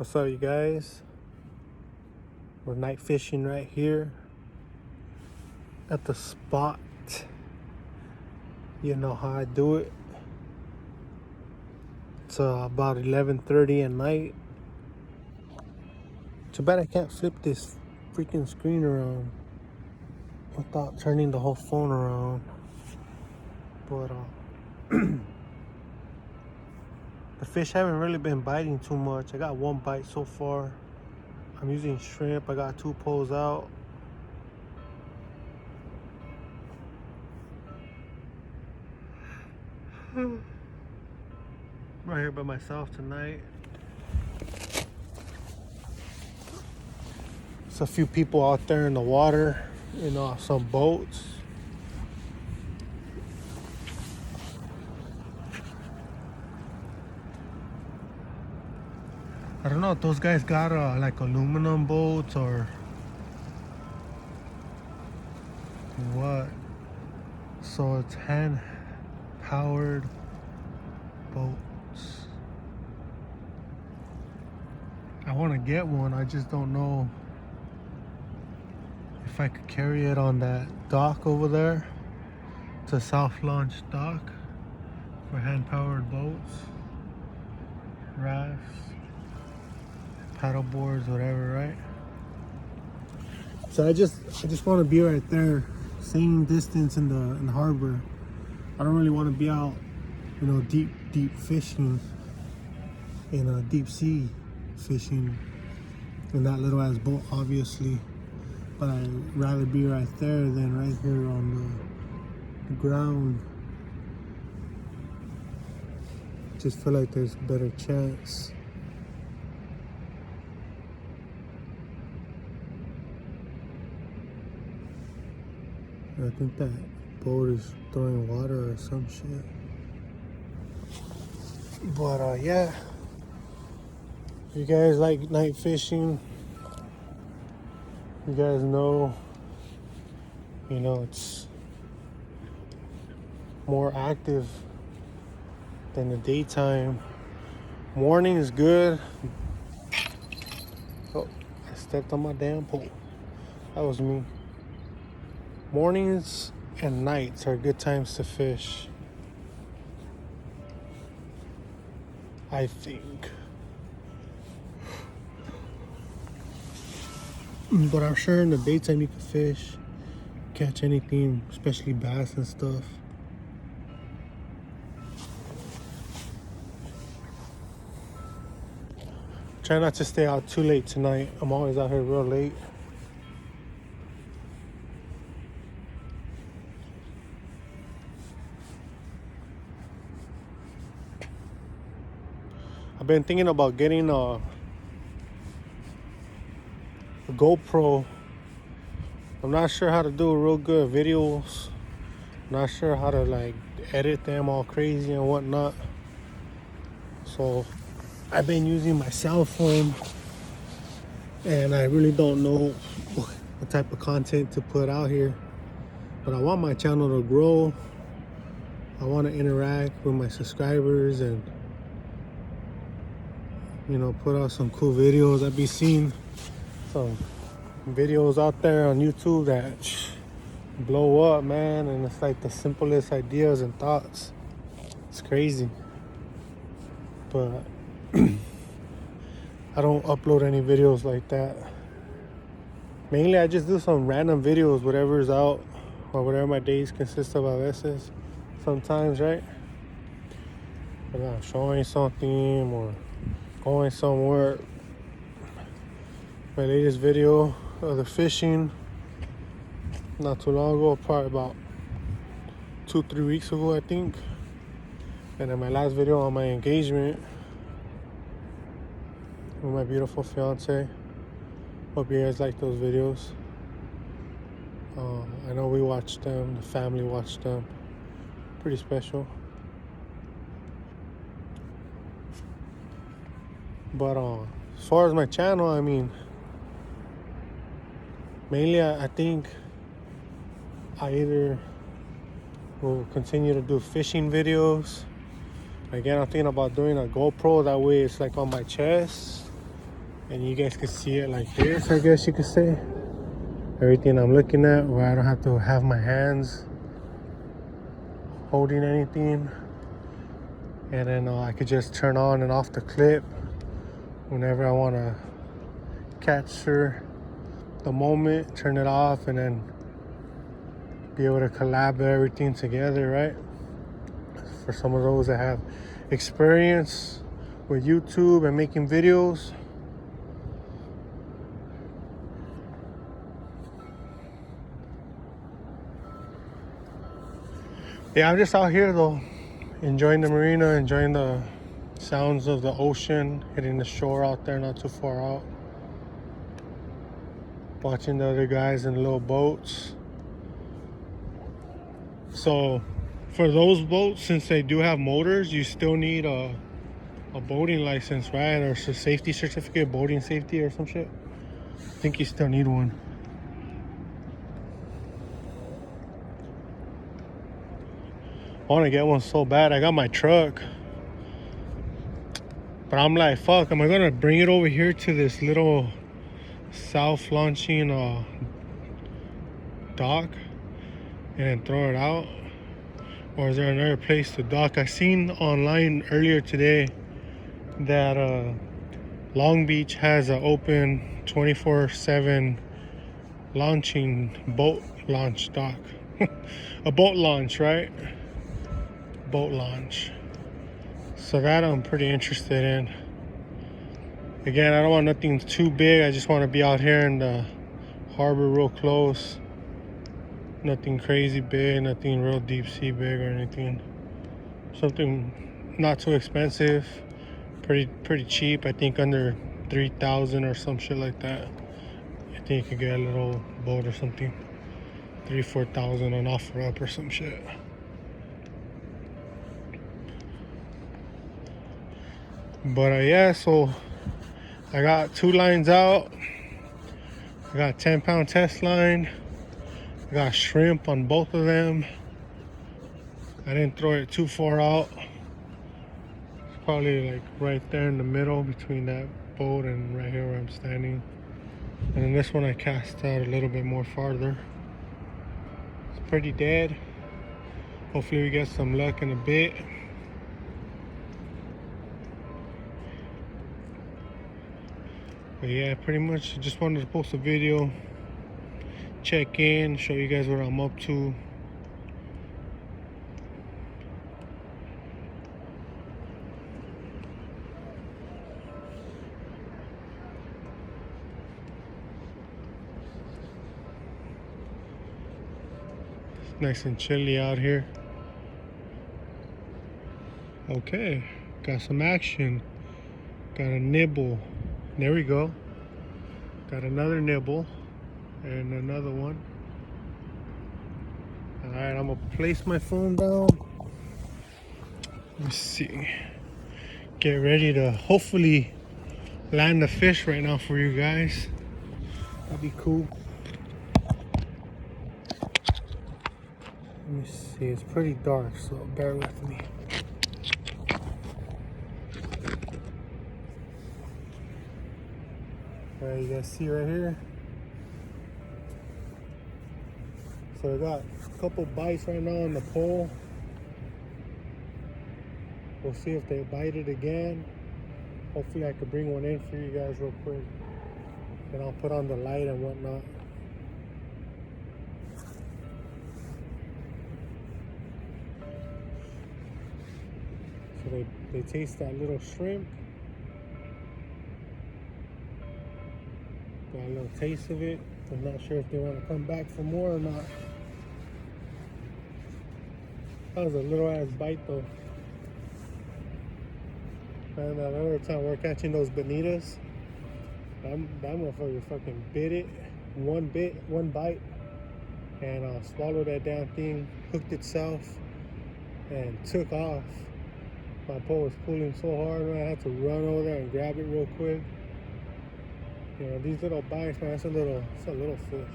What's up, you guys? We're night fishing right here at the spot. You know how I do it. It's about 11:30 at night. Too bad I can't flip this freaking screen around without turning the whole phone around. But the fish haven't really been biting too much. I got one bite so far. I'm using shrimp. I got 2 poles out. Right here by myself tonight. There's a few people out there in the water, some boats. I don't know if those guys got like aluminum boats or what. So it's hand powered boats. I want to get one. I just don't know if I could carry it on that dock over there. It's a soft launch dock for hand powered boats, rafts, paddle boards, whatever, right? So I just want to be right there, same distance in the harbor. I don't really want to be out, deep fishing in a deep sea fishing in that little ass boat, obviously. But I'd rather be right there than right here on the ground. Just feel like there's a better chance. I think that boat is throwing water or some shit. But yeah, if you guys like night fishing, you guys know, it's more active than the daytime. Morning is good. Oh, I stepped on my damn pole. That was me. Mornings and nights are good times to fish, I think. But I'm sure in the daytime you can fish, catch anything, especially bass and stuff. Try not to stay out too late tonight. I'm always out here real late. I've been thinking about getting a GoPro. I'm not sure how to do real good videos. I'm not sure how to edit them all crazy and whatnot. So I've been using my cell phone, and I really don't know what type of content to put out here. But I want my channel to grow. I want to interact with my subscribers and put out some cool videos. I've been seeing some videos out there on YouTube that blow up, man, and it's like the simplest ideas and thoughts. It's crazy. But I don't upload any videos like that. Mainly I just do some random videos, whatever's out or whatever my days consist of a veces sometimes, right? But I'm showing something or going somewhere. My latest video of the fishing not too long ago, probably about 2-3 weeks ago, I think. And then my last video on my engagement with my beautiful fiance. Hope you guys like those videos. I know we watched them, the family watched them. Pretty special. But as far as my channel, I mean, mainly I think I either will continue to do fishing videos. Again, I'm thinking about doing a GoPro. That way it's like on my chest And you guys can see it like this, I guess you could say. Everything I'm looking at, where I don't have to have my hands holding anything. And then I could just turn on and off the clip whenever I want to capture the moment, turn it off, and then be able to collab everything together, right? For some of those that have experience with YouTube and making videos. Yeah, I'm just out here though, enjoying the marina, enjoying the sounds of the ocean, hitting the shore out there, not too far out. Watching the other guys in little boats. So for those boats, since they do have motors, you still need a boating license, right? Or a safety certificate, boating safety or some shit. I think you still need one. I want to get one so bad. I got my truck, but I'm like, fuck, am I gonna bring it over here to this little self-launching dock and then throw it out? Or is there another place to dock? I seen online earlier today that Long Beach has an open 24/7 launching boat launch dock. A boat launch, right? Boat launch. So that I'm pretty interested in. Again, I don't want nothing too big. I just want to be out here in the harbor real close. Nothing crazy big, nothing real deep sea big or anything. Something not too expensive, pretty cheap. I think under 3,000 or some shit like that. I think you could get a little boat or something. 3,000-4,000 on OfferUp or some shit. But yeah, so I got 2 lines out. I got 10-pound test line. I got shrimp on both of them. I didn't throw it too far out. It's probably like right there in the middle between that boat and right here where I'm standing. And then this one I cast out a little bit more farther. It's pretty dead. Hopefully we get some luck in a bit. But yeah, pretty much just wanted to post a video, check in, show you guys what I'm up to. It's nice and chilly out here. Okay, got some action. Got a nibble. There we go. Got another nibble and another one. All right, I'm gonna place my phone down. Let's see. Get ready to hopefully land a fish right now for you guys. That'd be cool. Let me see. It's pretty dark, so bear with me. All right, you guys see right here. So I got a couple bites right now on the pole. We'll see if they bite it again. Hopefully I could bring one in for you guys real quick. And I'll put on the light and whatnot. So they taste that little shrimp. Got a little taste of it. I'm not sure if they want to come back for more or not. That was a little ass bite though. And that other time we're catching those bonitas, that motherfucker fucking bit it. One bite, and swallowed that damn thing, hooked itself, and took off. My pole was pulling so hard, man, I had to run over there and grab it real quick. You know, these little bites, man, it's a little fish.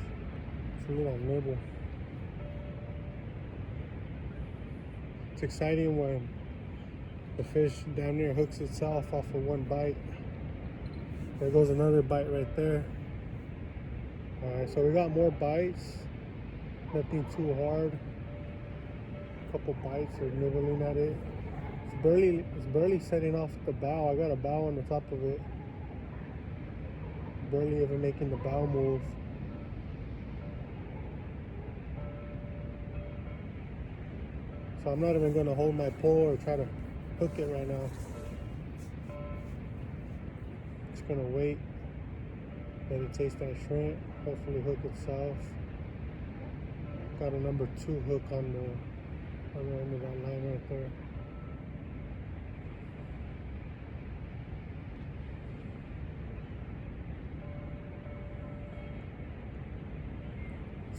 It's a little nibble. It's exciting when the fish down there hooks itself off of one bite. There goes another bite right there. Alright, so we got more bites. Nothing too hard. A couple bites or nibbling at it. It's barely setting off the bow. I got a bow on the top of it. Barely even making the bow move. So I'm not even gonna hold my pole or try to hook it right now. Just gonna wait. Let it taste that shrimp. Hopefully hook itself. Got a number 2 hook on the end of that line right there.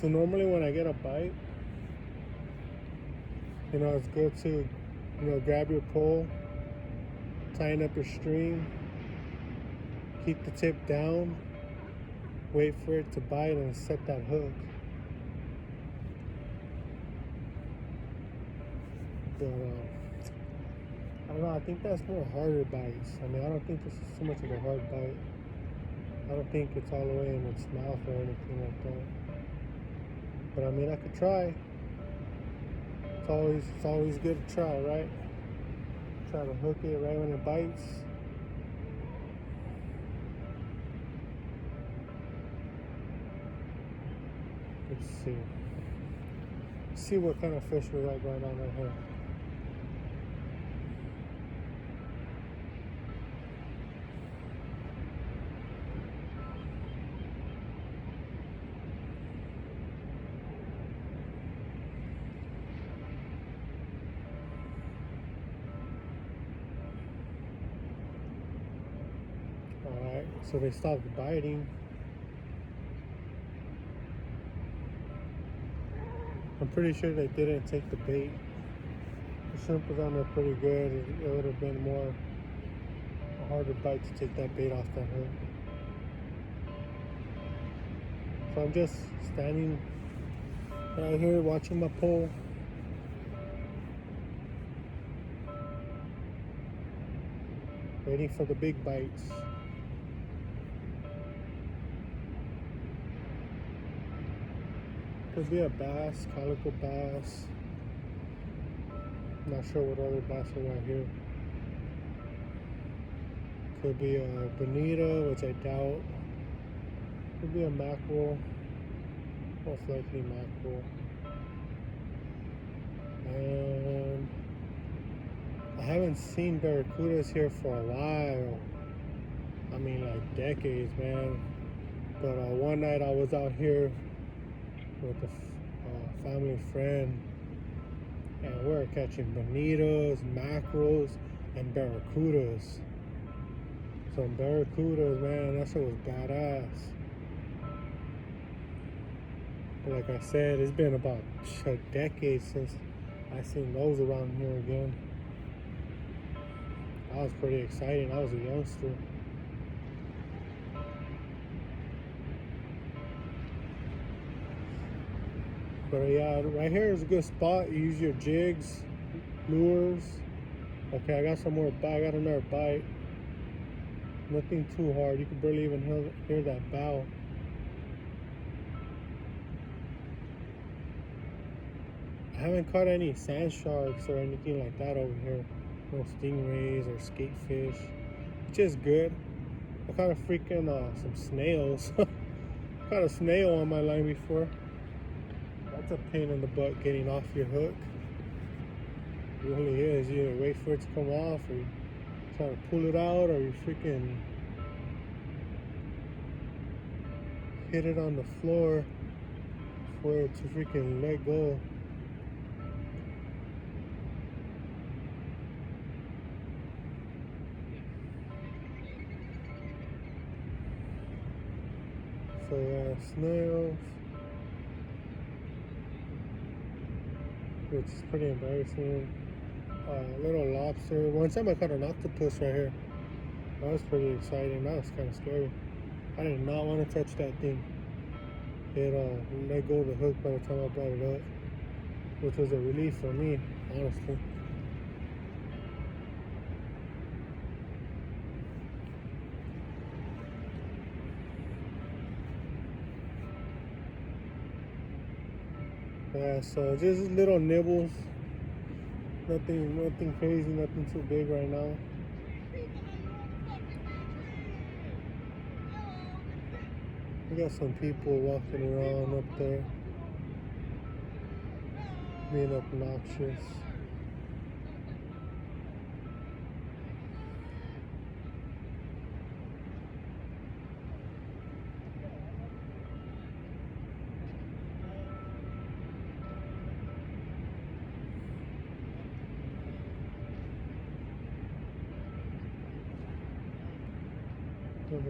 So normally when I get a bite, you know, it's good to, you know, grab your pole, tighten up your string, keep the tip down, wait for it to bite and set that hook. But I don't know, I think that's more harder bites. I mean, I don't think this is so much of a hard bite. I don't think it's all the way in its mouth or anything like that. But I mean, I could try. It's always good to try, right? Try to hook it right when it bites. Let's see. Let's see what kind of fish we got going on right here. Alright, so they stopped biting. I'm pretty sure they didn't take the bait. The shrimp was on there pretty good. It would have been a harder bite to take that bait off that hook. So I'm just standing right here watching my pole. Waiting for the big bites. Could be a bass, calico bass. Not sure what other bass are right here. Could be a bonita, which I doubt. Could be a mackerel. Most likely mackerel. And I haven't seen barracudas here for a while. I mean, like decades, man. But one night I was out here with a family friend, and we were catching bonitas, mackerels, and barracudas. Some barracudas, man, that shit was badass. But like I said, it's been about a decade since I seen those around here again. That was pretty exciting. I was a youngster. But yeah, right here is a good spot. You use your jigs, lures. Okay, I got some more bite. I got another bite. Nothing too hard. You can barely even hear that bow. I haven't caught any sand sharks or anything like that over here. No stingrays or skatefish, which is good. I caught a freaking some snails. Caught a snail on my line before. That's a pain in the butt getting off your hook. It really is. You either wait for it to come off or you try to pull it out or you freaking hit it on the floor for it to freaking let go. So yeah, snails, which is pretty embarrassing. Little lobster. One time I caught an octopus right here. That was pretty exciting. That was kind of scary. I did not want to touch that thing. It let go of the hook by the time I brought it up, which was a relief for me, honestly. Yeah, so just little nibbles. Nothing crazy, nothing too big right now. We got some people walking around up there, being obnoxious. Oh,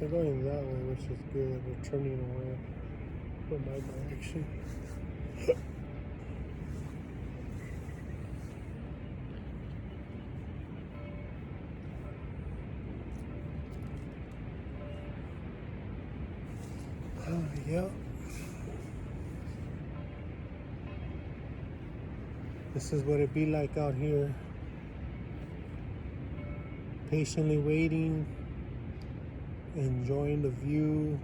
they're going that way, which is good. They're turning away from my direction. Yep. This is what it be like out here. Patiently waiting, enjoying the view,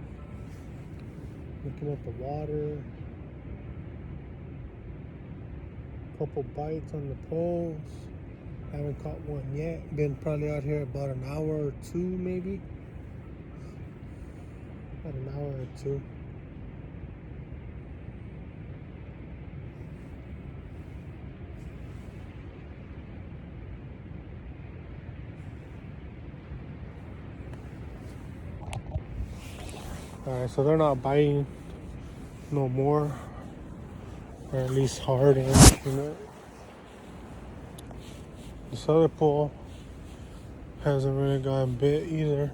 looking at the water. Couple bites on the poles. Haven't caught one yet. Been probably out here about an hour or two, maybe. About an hour or two. Alright, so they're not biting no more. Or at least hard, you know. This other pole hasn't really gotten bit either.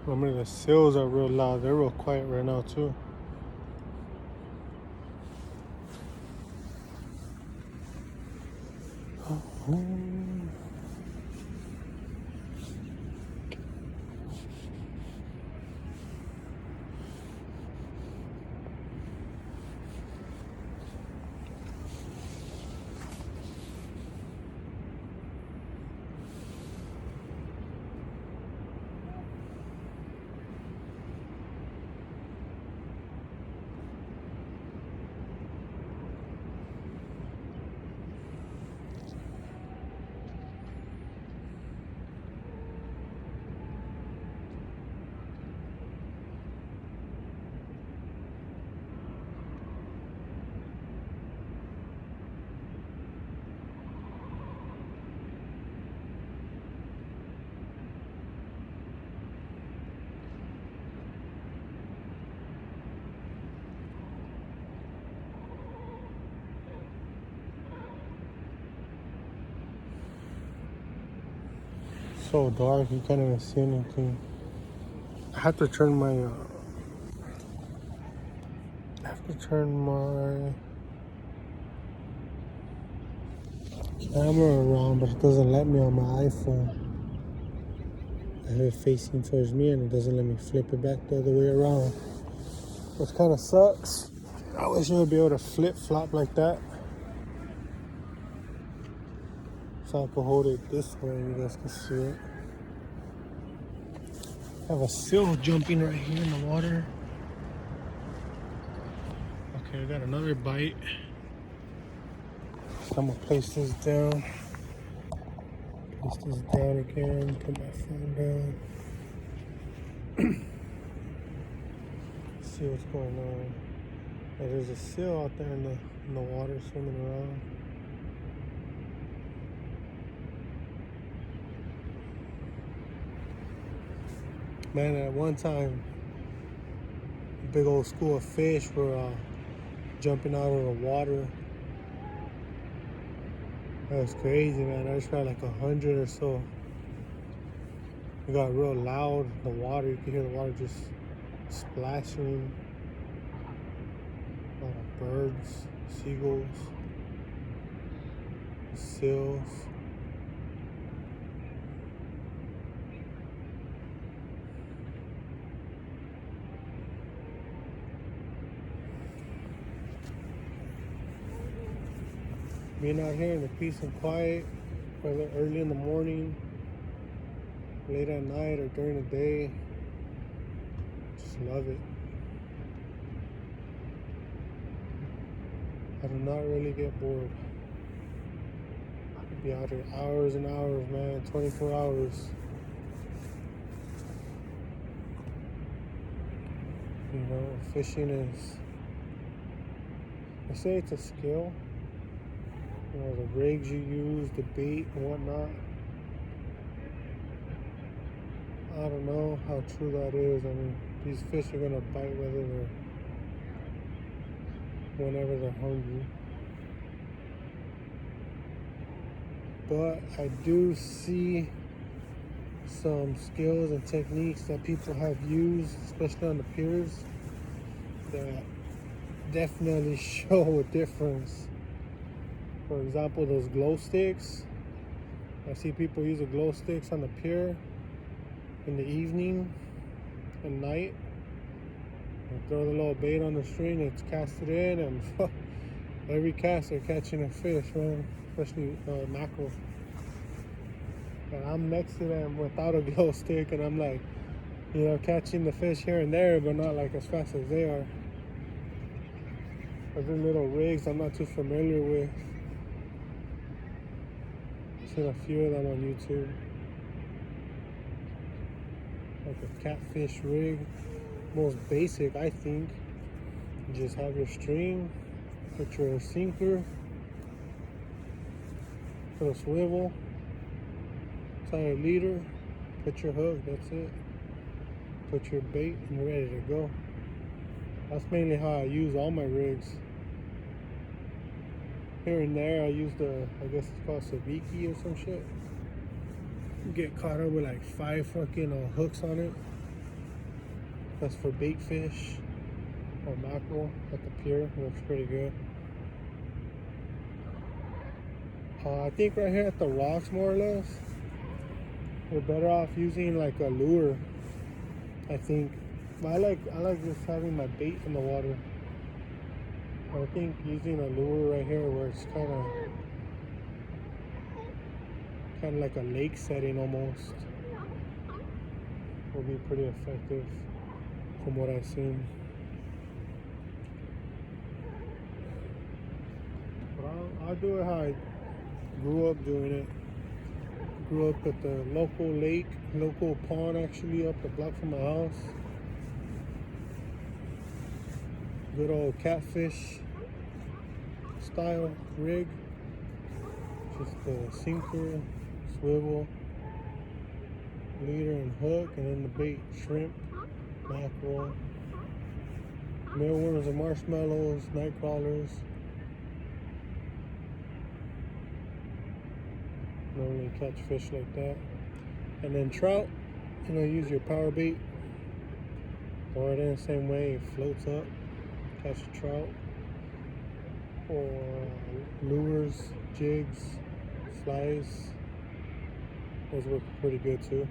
I mean, the seals are real loud. They're real quiet right now, too. So dark, you can't even see anything. I have to turn my camera around, but it doesn't let me on my iPhone. I have it facing towards me and it doesn't let me flip it back the other way around. Which kind of sucks. I wish I would be able to flip flop like that. So I could hold it this way and you guys can see it. I have a seal jumping right here in the water. Okay, I got another bite. So I'm gonna place this down. Place this down again. Put my phone down. See what's going on. Yeah, there's a seal out there in the water swimming around. Man, at one time, a big old school of fish were jumping out of the water. That was crazy, man. I just got like 100 or so. It got real loud. The water, you can hear the water just splashing. A lot of birds, seagulls, seals. Being out here in the peace and quiet, whether early in the morning, late at night, or during the day, just love it. I do not really get bored. I could be out here hours and hours, man, 24 hours. You know, fishing is, I say it's a skill. You know, the rigs you use, the bait and whatnot. I don't know how true that is. I mean, these fish are gonna bite whenever they're hungry. But I do see some skills and techniques that people have used, especially on the piers, that definitely show a difference. For example, those glow sticks. I see people use the glow sticks on the pier in the evening and night. They throw the little bait on the string, it's casted in, and every cast they're catching a fish, man, especially mackerel. And I'm next to them without a glow stick, and I'm like, you know, catching the fish here and there, but not like as fast as they are. Other little rigs I'm not too familiar with. Seen a few of them on YouTube. Like a catfish rig, most basic, I think. You just have your string, put your sinker, put a swivel, tie a leader, put your hook, that's it. Put your bait and you're ready to go. That's mainly how I use all my rigs. Here and there I use I guess it's called sabiki or some shit. You get caught up with like 5 fucking hooks on it. That's for bait fish or mackerel at the pier. Looks pretty good. I think right here at the rocks, more or less, we're better off using like a lure, I think. But I like just having my bait in the water. I think using a lure right here where it's kind of like a lake setting almost will be pretty effective from what I've seen. But I'll do it how I grew up doing it. Grew up at the local pond actually up the block from my house. Good old catfish style rig. Just a sinker, swivel, leader and hook, and then the bait, shrimp, mackerel, mealworms and marshmallows, night crawlers. Normally catch fish like that. And then trout, you know, use your power bait. Throw it in the same way, it floats up, catch a trout. Or lures, jigs, flies. Those work pretty good too.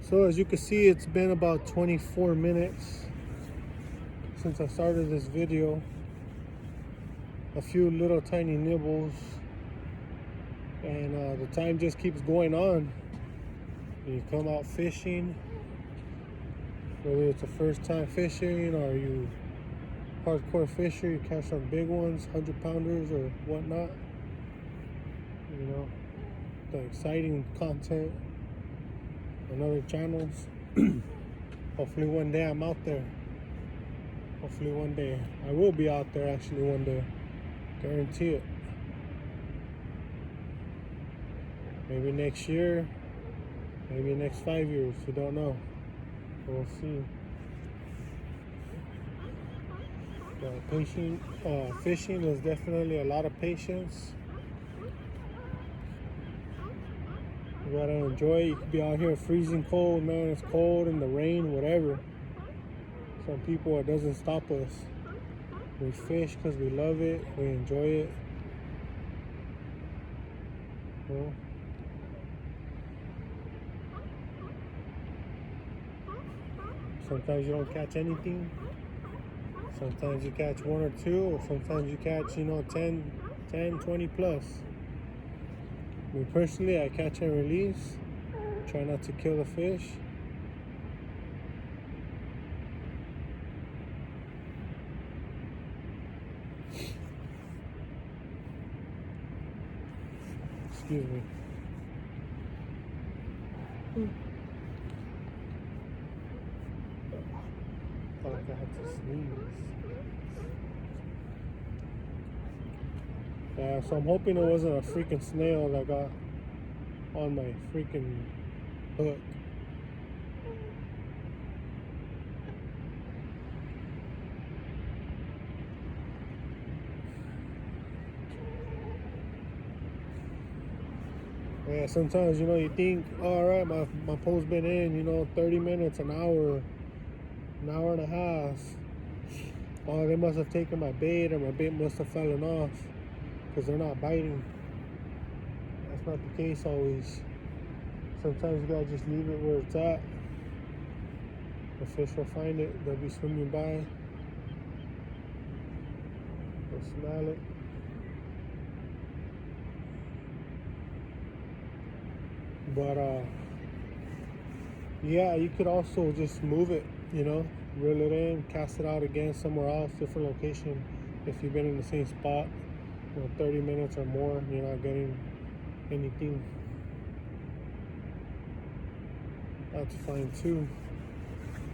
So as you can see, it's been about 24 minutes since I started this video. A few little tiny nibbles, and the time just keeps going on. You come out fishing, whether it's a first time fishing or you hardcore fisher, you catch some big ones, 100-pounders or whatnot. You know, the exciting content on other channels. Hopefully one day I'm out there. Hopefully one day. I will be out there actually one day. Guarantee it. Maybe next year, maybe next 5 years, we don't know. We'll see. Fishing is definitely a lot of patience. You gotta enjoy it. You could be out here freezing cold, man. It's cold in the rain, whatever. Some people, it doesn't stop us. We fish because we love it. We enjoy it. You know? Sometimes you don't catch anything. Sometimes you catch one or two, or sometimes you catch, 10, 20 plus. Me personally, I catch and release. Try not to kill the fish. Excuse me. Felt like I had to sneeze. Yeah, so I'm hoping it wasn't a freaking snail that got on my freaking hook. Yeah, sometimes, you think, all right, my post been in, 30 minutes, an hour and a half. Oh, they must have taken my bait, or my bait must have fallen off because they're not biting. That's not the case always. Sometimes you gotta just leave it where it's at. The fish will find it. They'll be swimming by. They'll smell it. But yeah, you could also just move it, reel it in, cast it out again somewhere else, different location. If you've been in the same spot, 30 minutes or more, you're not getting anything. That's fine too.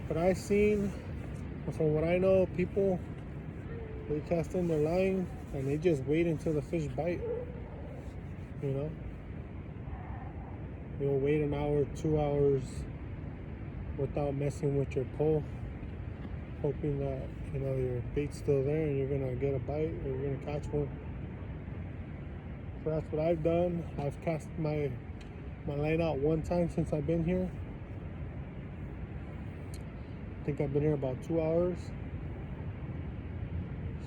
But I've seen, from what I know, people, they cast in their line and they just wait until the fish bite. You'll wait an hour, 2 hours without messing with your pole, hoping that your bait's still there and you're gonna get a bite or you're gonna catch one. So that's what I've done. I've cast my line out one time since I've been here. I think I've been here about 2 hours.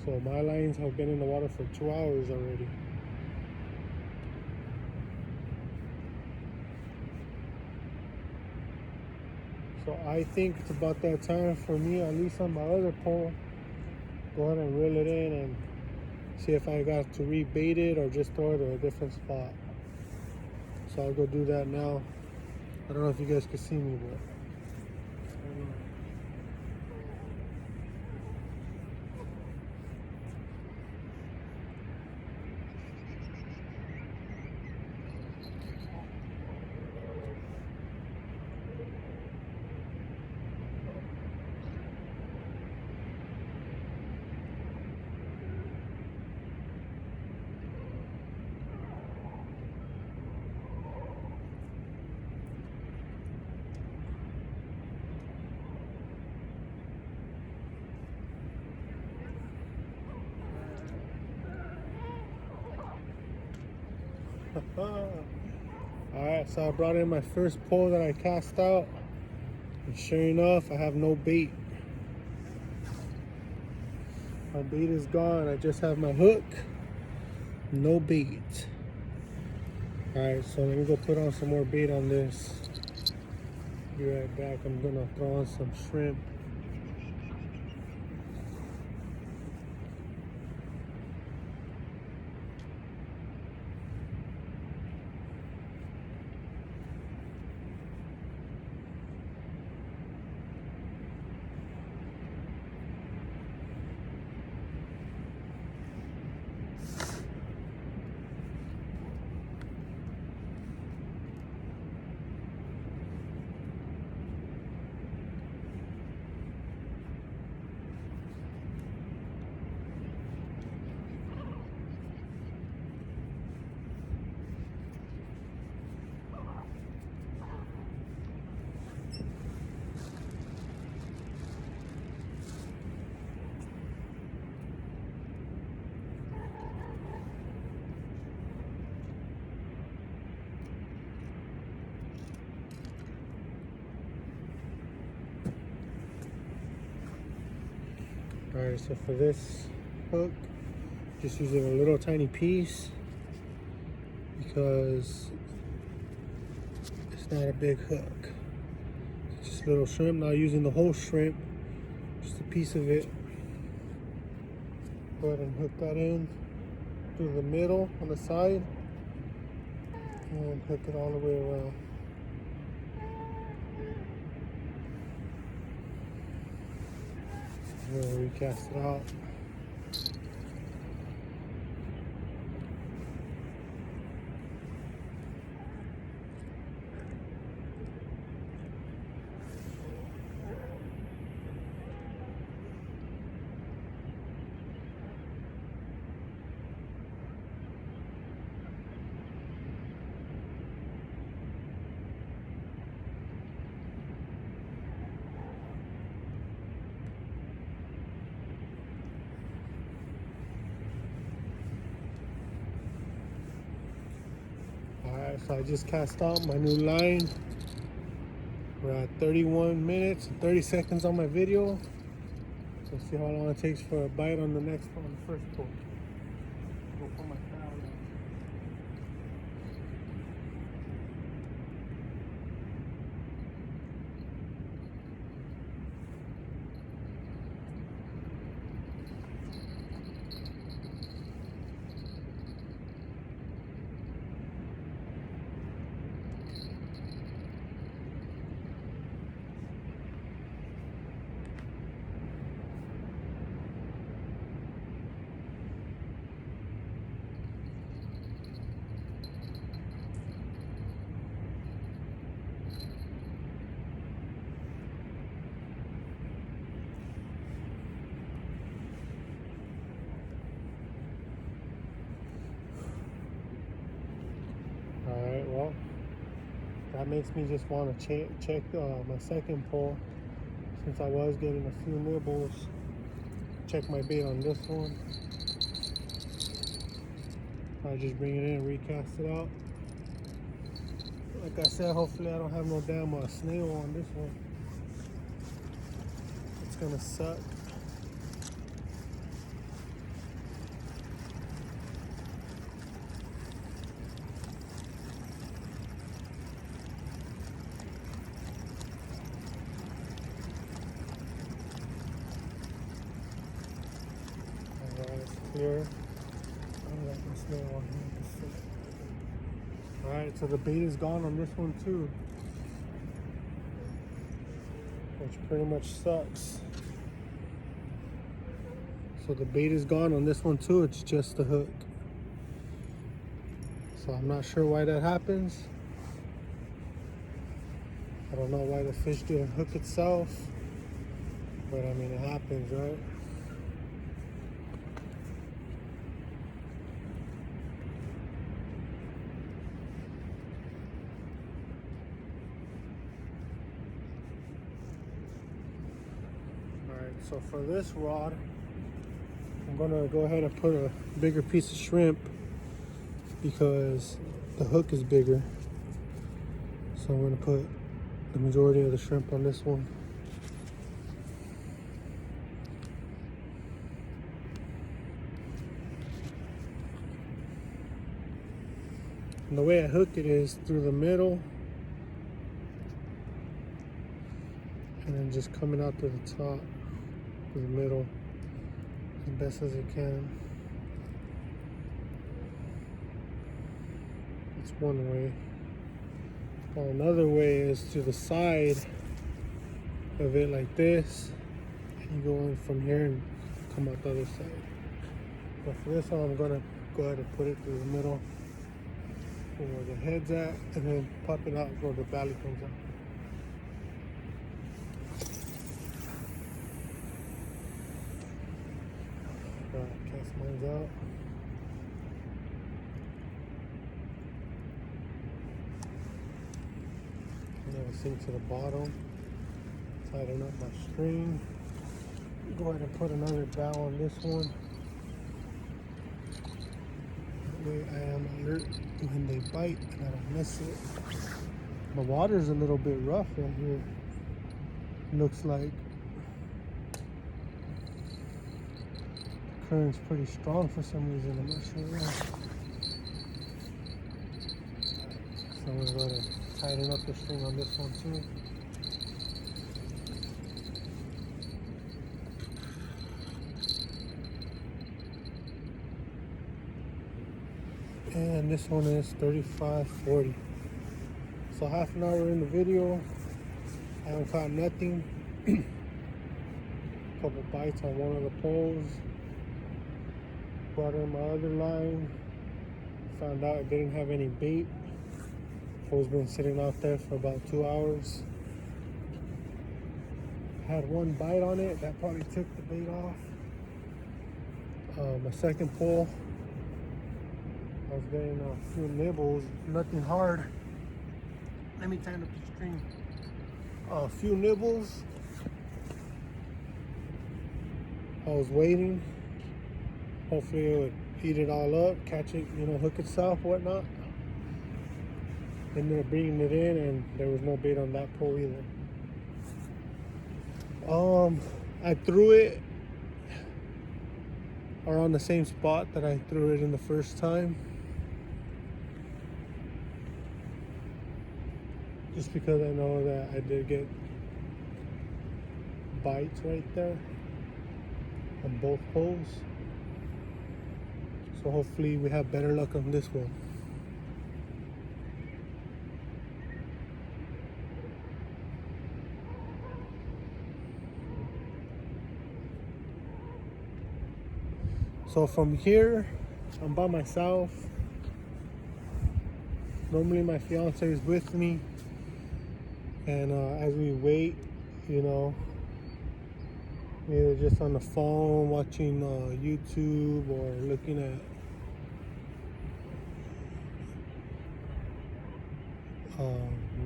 So my lines have been in the water for 2 hours already. So I think it's about that time for me, at least on my other pole, go ahead and reel it in and see if I got to rebait it or just throw it at a different spot. So I'll go do that now. I don't know if you guys can see me, but alright, so I brought in my first pole that I cast out, and sure enough, I have no bait. My bait is gone. I just have my hook, no bait. Alright, so let me go put on some more bait on this. Be right back. I'm gonna throw on some shrimp. Alright, so for this hook, just using a little tiny piece because it's not a big hook. It's just a little shrimp, not using the whole shrimp, just a piece of it. Go ahead and hook that in through the middle on the side and hook it all the way around. And then recast it out. Alright, so I just cast out my new line. We're at 31 minutes and 30 seconds on my video. So see how long it takes for a bite on the next one, the first pull. Go for my towel now. Alright, well, that makes me just want to check my second pull. Since I was getting a few nibbles, check my bait on this one. I just bring it in and recast it out. Like I said, hopefully I don't have no damn snail on this one. It's gonna suck. Here. I got my snail on here. Alright, so the bait is gone on this one too. Which pretty much sucks. So the bait is gone on this one too, it's just the hook. So I'm not sure why that happens. I don't know why the fish didn't hook itself. But I mean, it happens, right? So for this rod, I'm gonna go ahead and put a bigger piece of shrimp because the hook is bigger. So I'm gonna put the majority of the shrimp on this one. And the way I hook it is through the middle and then just coming out to the top. The middle as best as it can. That's one way. Well, another way is to the side of it like this. You go in from here and come out the other side. But for this one, I'm gonna go ahead and put it through the middle where the head's at, and then pop it out where the belly comes out. Cast mine out. And then I sink to the bottom, tighten up my string. Go ahead and put another bow on this one. That way I am alert when they bite and I don't miss it. The water's a little bit rough right here. Looks like. current's pretty strong for some reason. I'm not sure why. So I'm gonna go to tighten up the string on this one too. And this one is 35.40. So half an hour in the video, I haven't caught nothing. Couple bites on one of the poles. Brought in my other line. Found out it didn't have any bait. Pole's been sitting out there for about 2 hours. Had one bite on it, that probably took the bait off. My second pole, I was getting a few nibbles, nothing hard. Let me tighten up the string. A few nibbles. I was waiting. Hopefully it would eat it all up, catch it, you know, hook itself, whatnot. Ended up bringing it in, and there was no bait on that pole either. I threw it around the same spot that I threw it in the first time. Just because I know that I did get bites right there on both poles. So hopefully we have better luck on this one. So from here, I'm by myself. Normally my fiance is with me. And as we wait, you know, either just on the phone, watching YouTube, or looking at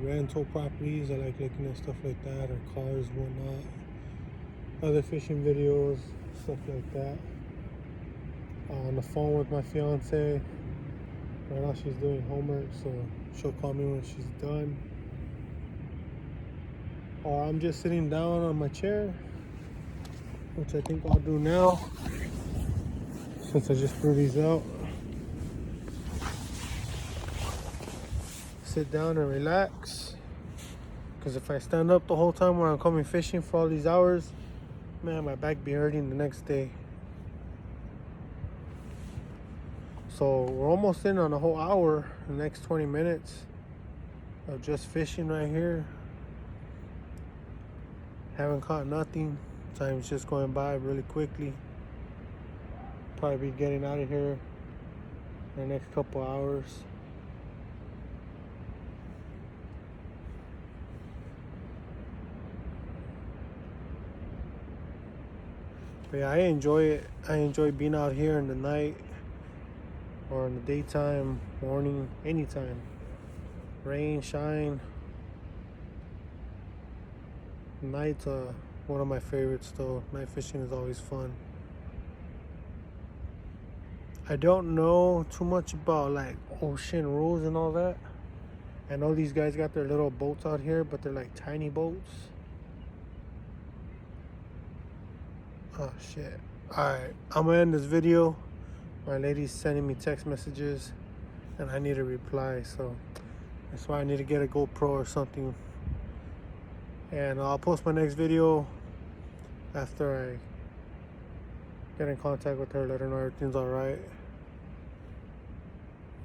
rental properties. I like looking at stuff like that, or cars, whatnot. Other fishing videos, stuff like that. On the phone with my fiance. Right now she's doing homework, so she'll call me when she's done. Or I'm just sitting down on my chair, which I think I'll do now, since I just threw these out. Sit down and relax, because if I stand up the whole time when I'm coming fishing for all these hours, man, my back be hurting the next day. So we're almost in on a whole hour, the next 20 minutes of just fishing right here. Haven't caught nothing. Time's just going by really quickly. Probably be getting out of here in the next couple hours. But yeah, I enjoy it. I enjoy being out here in the night, or in the daytime, morning, anytime. Rain, shine. Night's one of my favorites though. Night fishing is always fun. I don't know too much about like ocean rules and all that. I know these guys got their little boats out here, but they're like tiny boats. Oh shit. Alright, I'm gonna end this video. My lady's sending me text messages and I need a reply, so that's why I need to get a GoPro or something. And I'll post my next video after I get in contact with her, let her know everything's alright.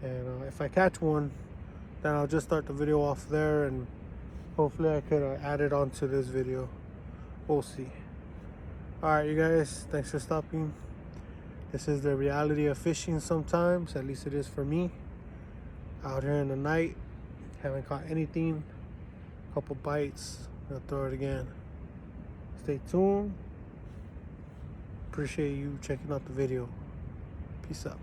And if I catch one, then I'll just start the video off there, and hopefully I could add it onto this video. We'll see. Alright, you guys, thanks for stopping. This is the reality of fishing sometimes, at least it is for me. Out here in the night, haven't caught anything. Couple bites, I'll throw it again. Stay tuned. Appreciate you checking out the video. Peace out.